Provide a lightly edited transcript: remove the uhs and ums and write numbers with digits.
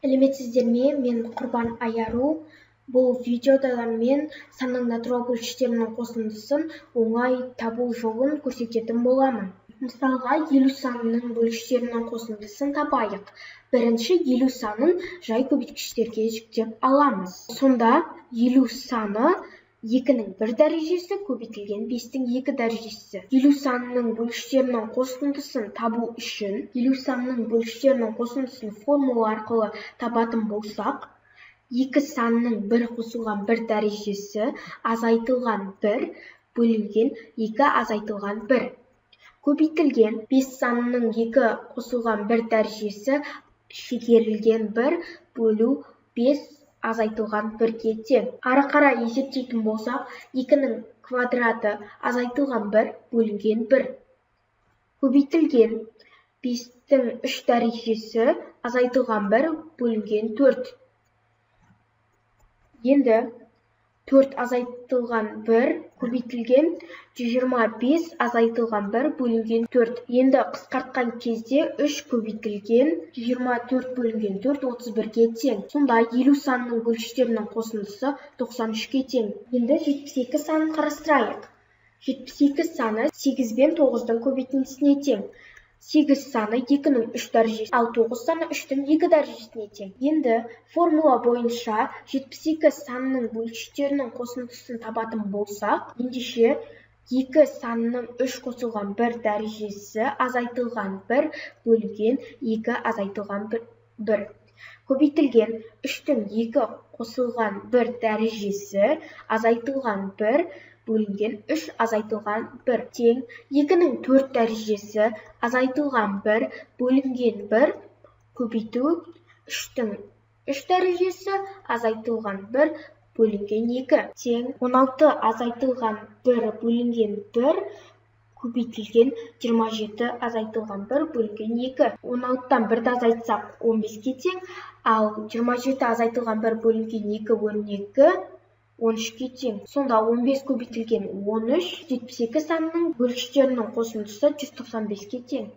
Сәлеметсіздер ме? Мен Құрбан Аяру. Бұл видеода мен санның натурал бөлшектерінің қосындысын оңай табу жолын көрсететін боламын. Мысалға, 50 санының бөлшектерінің қосындысын табайық. Бірінші 50 санын жай көбейткіштерге жіктеп аламыз. Сонда 50 саны 2-нің 1 дәрежесі көбейтілген 5-тің 2 дәрежесі. 50 санының бөлшектерінің қосындысын табу үшін 50 санының бөлшектерінің қосындысын формула арқылы табатын болсақ, 2 санның 1 қосылған 1 дәрежесі азайтылған 1 бөлінген 2 азайтылған 1. Көбейтілген 5 санының 2 қосылған 1 дәрежесі шегерілген 1 бөлу 5 азайтылған 1-ге тең. Ары қарай есептейтін болсақ, 2-нің квадраты азайтылған 1 бөлінген 1. Көбейтілген 5-тің 3 дәрежесі азайтылған 1 бөлінген 4. Енді 4 азайтылған 1 көбейтілген 125 азайтылған 1 бөлінген 4. Енді қысқартқан кезде 3 көбейтілген 124 бөлінген 4 31-ге тең. Сонда 50 санының бөлшектерінің қосындысы 93-ге тең. Енді 72 санын қарастырайық. 72 саны 8 бен 9-дың көбейтіндісіне тең. 8 саны 2-нің 3 дәрежесі, ал 9 саны 3-тің 2 дәрежесіне тең. Енді формула бойынша 72 санының бөлшектерінің қосындысын табатын болсақ, ендеше 2 санының 3 қосылған 1 дәрежесі азайтылған 1 бөлінген 2 азайтылған 1. Көбейтілген 3-тің 2 қосылған 1 дәрежесі азайтылған 1 бөлінген 3 азайтылған 1 тең. 2-нің 4 дәрежесі азайтылған 1 бөлінген 1 көбейту 3-тің 3 дәрежесі азайтылған 1 бөлінген 2 тең. 16 азайтылған 1 бөлінген 1 көбейтілген 27 азайтылған 1 бөлінген 2. 16-тан 1-ді азайтсақ 15-ге тең, ал 27 азайтылған 1 бөлінген 2 12 13-ге тең. Сонда 15 көбейтілген 13, 72 санының бөлшектерінің қосындысы 195-ге тең.